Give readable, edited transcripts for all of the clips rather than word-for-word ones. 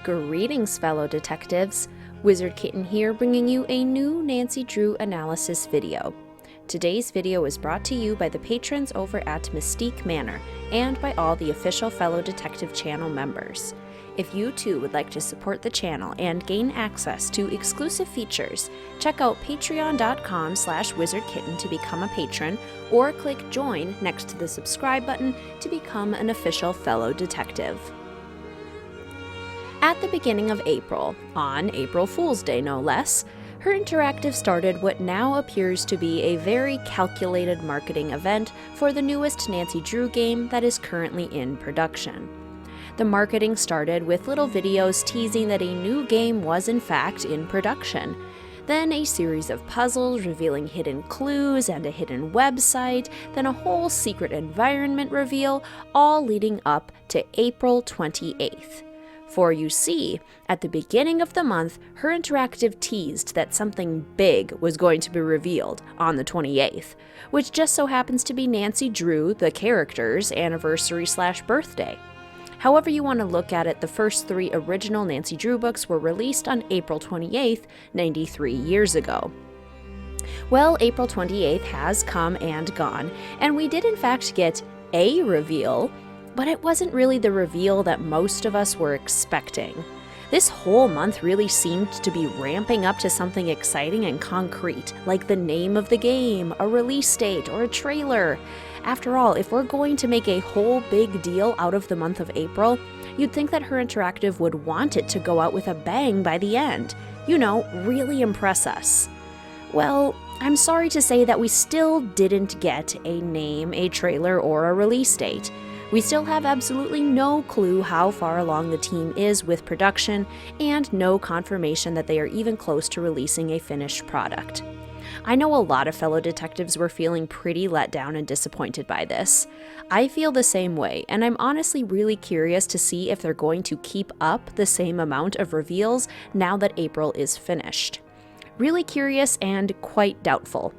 Greetings, fellow detectives. Wizard Kitten here, bringing you a new Nancy Drew analysis video. Today's video is brought to you by the patrons over at Mystique Manor and by all the official Fellow Detective channel members. If you too would like to support the channel and gain access to exclusive features, check out patreon.com/wizardkitten to become a patron, or click join next to the subscribe button to become an official Fellow Detective. At the beginning of April, on April Fool's Day no less, HerInteractive started what now appears to be a very calculated marketing event for the newest Nancy Drew game that is currently in production. The marketing started with little videos teasing that a new game was in fact in production, then a series of puzzles revealing hidden clues and a hidden website, then a whole secret environment reveal, all leading up to April 28th. For you see, at the beginning of the month, HerInteractive teased that something big was going to be revealed on the 28th, which just so happens to be Nancy Drew, the character's anniversary/birthday. However you want to look at it, the first 3 original Nancy Drew books were released on April 28th, 93 years ago. Well, April 28th has come and gone, and we did in fact get a reveal, but it wasn't really the reveal that most of us were expecting. This whole month really seemed to be ramping up to something exciting and concrete, like the name of the game, a release date, or a trailer. After all, if we're going to make a whole big deal out of the month of April, you'd think that HerInteractive would want it to go out with a bang by the end. You know, really impress us. Well, I'm sorry to say that we still didn't get a name, a trailer, or a release date. We still have absolutely no clue how far along the team is with production, and no confirmation that they are even close to releasing a finished product. I know a lot of fellow detectives were feeling pretty let down and disappointed by this. I feel the same way, and I'm honestly really curious to see if they're going to keep up the same amount of reveals now that April is finished. Really curious and quite doubtful.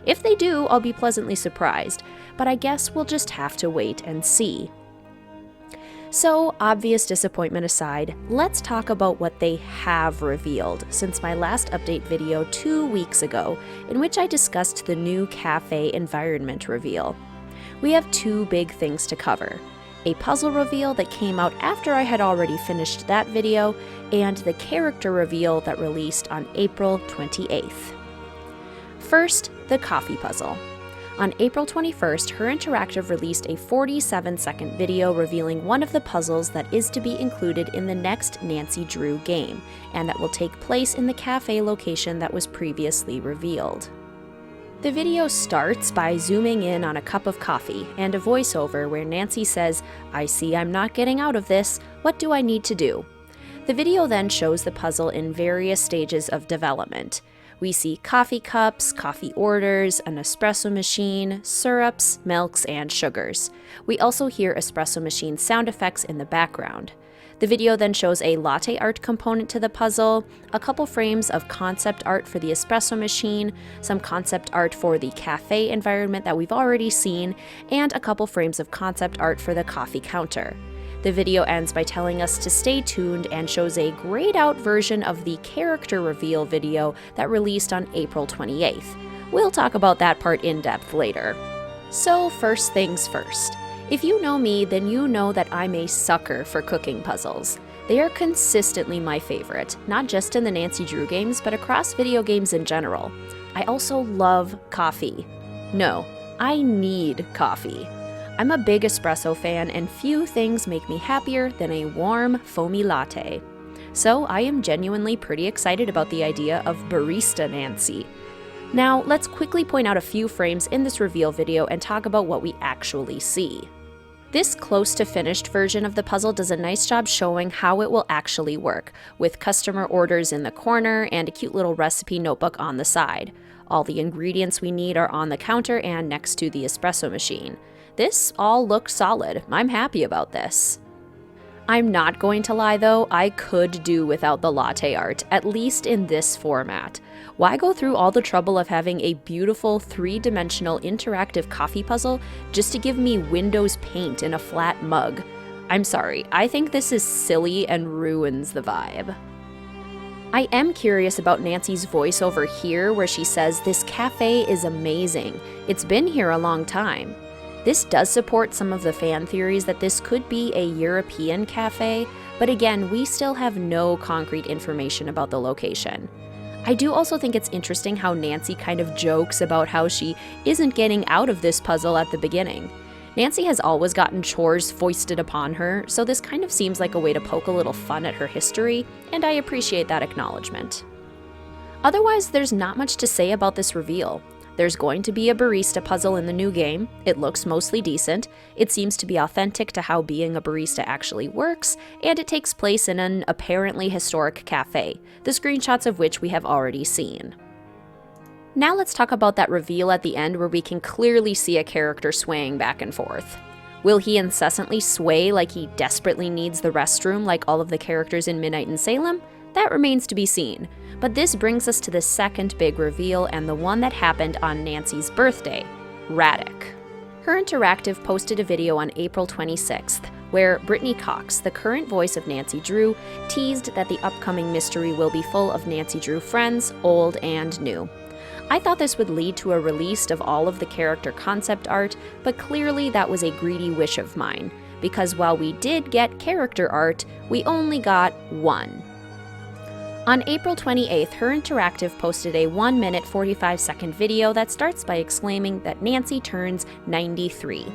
If they do, I'll be pleasantly surprised, but I guess we'll just have to wait and see. So, obvious disappointment aside, let's talk about what they have revealed since my last update video 2 weeks ago, in which I discussed the new cafe environment reveal. We have 2 big things to cover: a puzzle reveal that came out after I had already finished that video, and the character reveal that released on April 28th. First, the coffee puzzle. On April 21st, HerInteractive released a 47-second video revealing one of the puzzles that is to be included in the next Nancy Drew game, and that will take place in the cafe location that was previously revealed. The video starts by zooming in on a cup of coffee and a voiceover where Nancy says, "I see I'm not getting out of this. What do I need to do?" The video then shows the puzzle in various stages of development. We see coffee cups, coffee orders, an espresso machine, syrups, milks, and sugars. We also hear espresso machine sound effects in the background. The video then shows a latte art component to the puzzle, a couple frames of concept art for the espresso machine, some concept art for the cafe environment that we've already seen, and a couple frames of concept art for the coffee counter. The video ends by telling us to stay tuned and shows a grayed out version of the character reveal video that released on April 28th. We'll talk about that part in depth later. So first things first. If you know me, then you know that I'm a sucker for cooking puzzles. They are consistently my favorite, not just in the Nancy Drew games, but across video games in general. I also love coffee. No, I need coffee. I'm a big espresso fan, and few things make me happier than a warm, foamy latte. So I am genuinely pretty excited about the idea of Barista Nancy. Now, let's quickly point out a few frames in this reveal video and talk about what we actually see. This close to finished version of the puzzle does a nice job showing how it will actually work, with customer orders in the corner and a cute little recipe notebook on the side. All the ingredients we need are on the counter and next to the espresso machine. This all looks solid. I'm happy about this. I'm not going to lie though, I could do without the latte art, at least in this format. Why go through all the trouble of having a beautiful 3-dimensional interactive coffee puzzle just to give me Windows paint in a flat mug? I'm sorry, I think this is silly and ruins the vibe. I am curious about Nancy's voiceover here where she says, "This cafe is amazing. It's been here a long time." This does support some of the fan theories that this could be a European cafe, but again, we still have no concrete information about the location. I do also think it's interesting how Nancy kind of jokes about how she isn't getting out of this puzzle at the beginning. Nancy has always gotten chores foisted upon her, so this kind of seems like a way to poke a little fun at her history, and I appreciate that acknowledgement. Otherwise, there's not much to say about this reveal. There's going to be a barista puzzle in the new game. It looks mostly decent. It seems to be authentic to how being a barista actually works, and it takes place in an apparently historic cafe, the screenshots of which we have already seen. Now let's talk about that reveal at the end where we can clearly see a character swaying back and forth. Will he incessantly sway like he desperately needs the restroom like all of the characters in Midnight in Salem? That remains to be seen. But this brings us to the second big reveal and the one that happened on Nancy's birthday, Radek. HerInteractive posted a video on April 26th where Brittany Cox, the current voice of Nancy Drew, teased that the upcoming mystery will be full of Nancy Drew friends, old and new. I thought this would lead to a release of all of the character concept art, but clearly that was a greedy wish of mine, because while we did get character art, we only got one. On April 28th, HerInteractive posted a 1-minute 45-second video that starts by exclaiming that Nancy turns 93.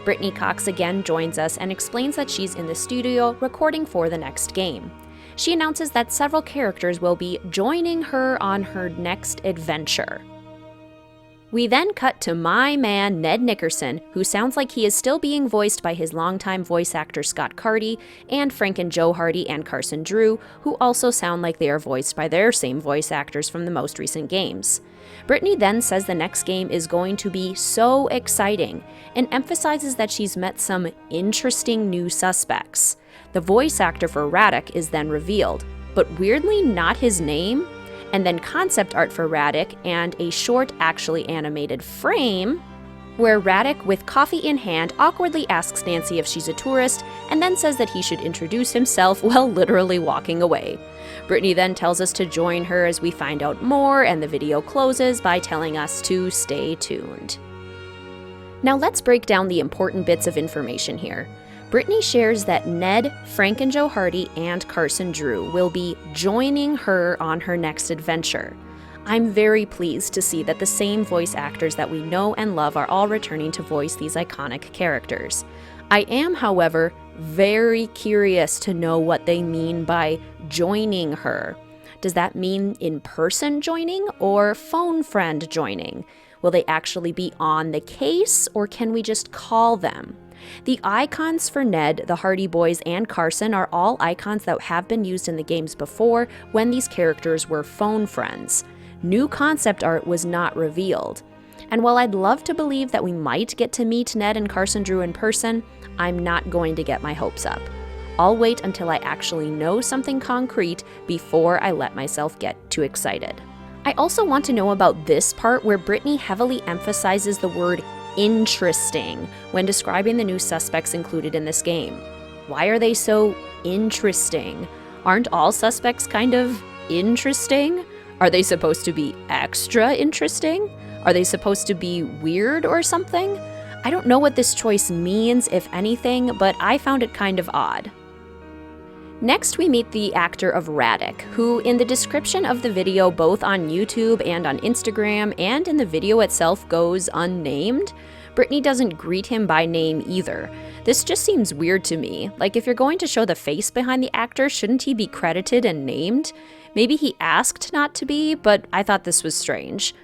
Brittany Cox again joins us and explains that she's in the studio recording for the next game. She announces that several characters will be joining her on her next adventure. We then cut to my man Ned Nickerson, who sounds like he is still being voiced by his longtime voice actor Scott Carty, and Frank and Joe Hardy and Carson Drew, who also sound like they are voiced by their same voice actors from the most recent games. Brittany then says the next game is going to be so exciting, and emphasizes that she's met some interesting new suspects. The voice actor for Radek is then revealed, but weirdly not his name, and then concept art for Radek and a short, actually animated frame where Radek, with coffee in hand, awkwardly asks Nancy if she's a tourist and then says that he should introduce himself while literally walking away. Brittany then tells us to join her as we find out more, and the video closes by telling us to stay tuned. Now let's break down the important bits of information here. Brittany shares that Ned, Frank and Joe Hardy, and Carson Drew will be joining her on her next adventure. I'm very pleased to see that the same voice actors that we know and love are all returning to voice these iconic characters. I am, however, very curious to know what they mean by joining her. Does that mean in-person joining or phone friend joining? Will they actually be on the case, or can we just call them? The icons for Ned, the Hardy Boys, and Carson are all icons that have been used in the games before when these characters were phone friends. New concept art was not revealed. And while I'd love to believe that we might get to meet Ned and Carson Drew in person, I'm not going to get my hopes up. I'll wait until I actually know something concrete before I let myself get too excited. I also want to know about this part where Brittany heavily emphasizes the word interesting when describing the new suspects included in this game. Why are they so interesting? Aren't all suspects kind of interesting? Are they supposed to be extra interesting? Are they supposed to be weird or something? I don't know what this choice means, if anything, but I found it kind of odd. Next, we meet the actor of Radek, who in the description of the video both on YouTube and on Instagram and in the video itself goes unnamed. Brittany doesn't greet him by name either. This just seems weird to me. Like, if you're going to show the face behind the actor, shouldn't he be credited and named? Maybe he asked not to be, but I thought this was strange.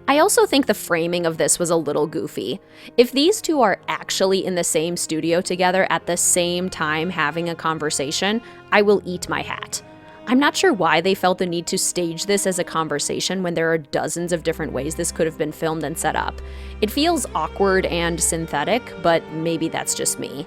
I also think the framing of this was a little goofy. If these two are actually in the same studio together at the same time having a conversation, I will eat my hat. I'm not sure why they felt the need to stage this as a conversation when there are dozens of different ways this could have been filmed and set up. It feels awkward and synthetic, but maybe that's just me.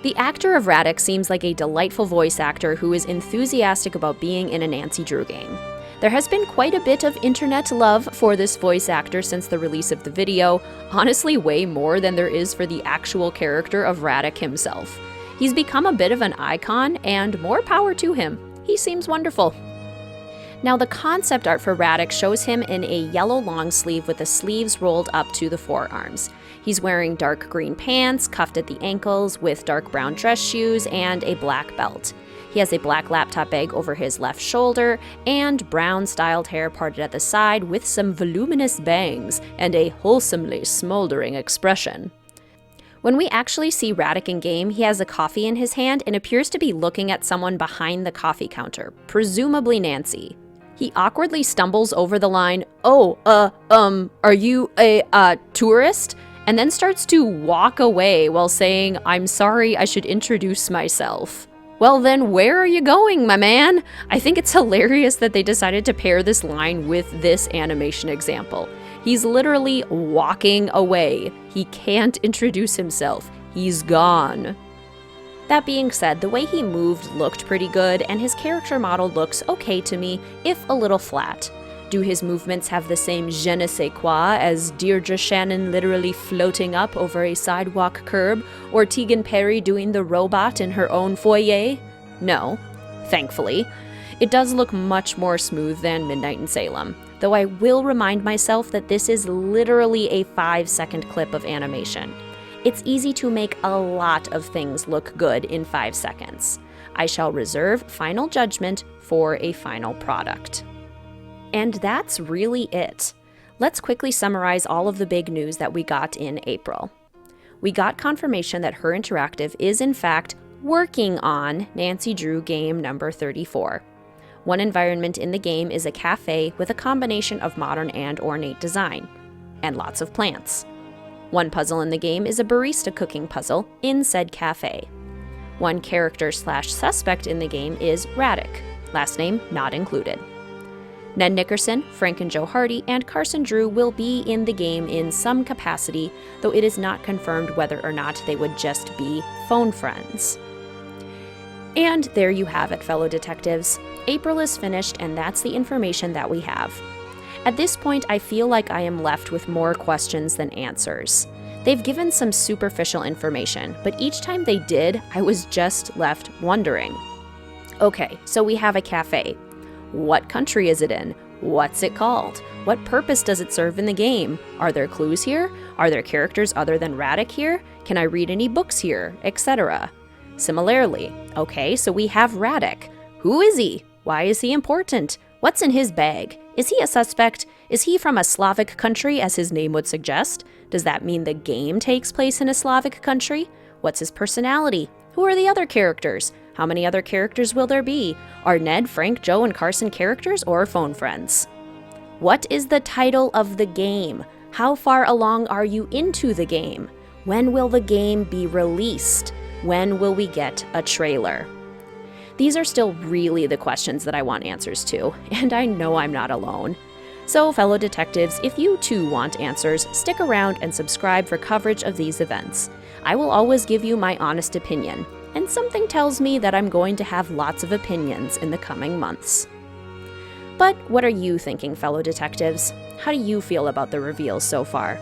The actor of Radek seems like a delightful voice actor who is enthusiastic about being in a Nancy Drew game. There has been quite a bit of internet love for this voice actor since the release of the video, honestly way more than there is for the actual character of Radek himself. He's become a bit of an icon, and more power to him. He seems wonderful. Now, the concept art for Radek shows him in a yellow long sleeve with the sleeves rolled up to the forearms. He's wearing dark green pants, cuffed at the ankles, with dark brown dress shoes and a black belt. He has a black laptop bag over his left shoulder and brown styled hair parted at the side with some voluminous bangs and a wholesomely smoldering expression. When we actually see Radek in game, he has a coffee in his hand and appears to be looking at someone behind the coffee counter, presumably Nancy. He awkwardly stumbles over the line, "Oh, are you a tourist?" and then starts to walk away while saying, "I'm sorry, I should introduce myself." Well then, where are you going, my man? I think it's hilarious that they decided to pair this line with this animation example. He's literally walking away. He can't introduce himself. He's gone. That being said, the way he moved looked pretty good, and his character model looks okay to me, if a little flat. Do his movements have the same je ne sais quoi as Deirdre Shannon literally floating up over a sidewalk curb, or Tegan Perry doing the robot in her own foyer? No, thankfully. It does look much more smooth than Midnight in Salem, though I will remind myself that this is literally a 5-second clip of animation. It's easy to make a lot of things look good in 5 seconds. I shall reserve final judgment for a final product. And that's really it. Let's quickly summarize all of the big news that we got in April. We got confirmation that HerInteractive is in fact working on Nancy Drew game number 34. One environment in the game is a cafe with a combination of modern and ornate design, and lots of plants. One puzzle in the game is a barista cooking puzzle in said cafe. One character/suspect in the game is Radek, last name not included. Ned Nickerson, Frank and Joe Hardy, and Carson Drew will be in the game in some capacity, though it is not confirmed whether or not they would just be phone friends. And there you have it, fellow detectives. April is finished, and that's the information that we have. At this point, I feel like I am left with more questions than answers. They've given some superficial information, but each time they did, I was just left wondering. Okay, so we have a cafe. What country is it in? What's it called? What purpose does it serve in the game? Are there clues here? Are there characters other than Radek here? Can I read any books here? Etc. Similarly, okay, so we have Radek. Who is he? Why is he important? What's in his bag? Is he a suspect? Is he from a Slavic country, as his name would suggest? Does that mean the game takes place in a Slavic country? What's his personality? Who are the other characters? How many other characters will there be? Are Ned, Frank, Joe, and Carson characters or phone friends? What is the title of the game? How far along are you into the game? When will the game be released? When will we get a trailer? These are still really the questions that I want answers to, and I know I'm not alone. So, fellow detectives, if you too want answers, stick around and subscribe for coverage of these events. I will always give you my honest opinion, and something tells me that I'm going to have lots of opinions in the coming months. But what are you thinking, fellow detectives? How do you feel about the reveals so far?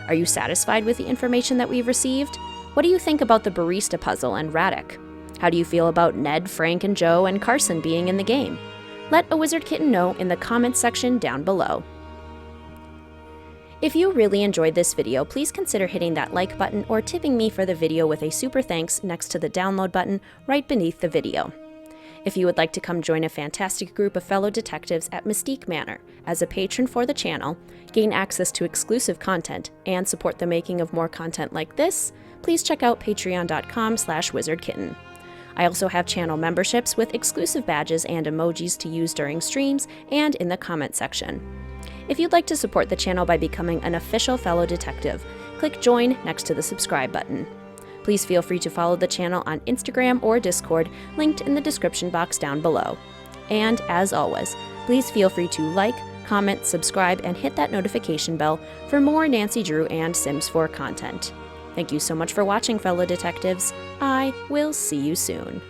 Are you satisfied with the information that we've received? What do you think about the barista puzzle and Radek? How do you feel about Ned, Frank, and Joe, and Carson being in the game? Let a Wizard Kitten know in the comments section down below. If you really enjoyed this video, please consider hitting that like button or tipping me for the video with a super thanks next to the download button right beneath the video. If you would like to come join a fantastic group of fellow detectives at Mystique Manor as a patron for the channel, gain access to exclusive content, and support the making of more content like this, please check out patreon.com/wizardkitten. I also have channel memberships with exclusive badges and emojis to use during streams and in the comment section. If you'd like to support the channel by becoming an official fellow detective, click join next to the subscribe button. Please feel free to follow the channel on Instagram or Discord, linked in the description box down below. And as always, please feel free to like, comment, subscribe, and hit that notification bell for more Nancy Drew and Sims 4 content. Thank you so much for watching, fellow detectives. I will see you soon.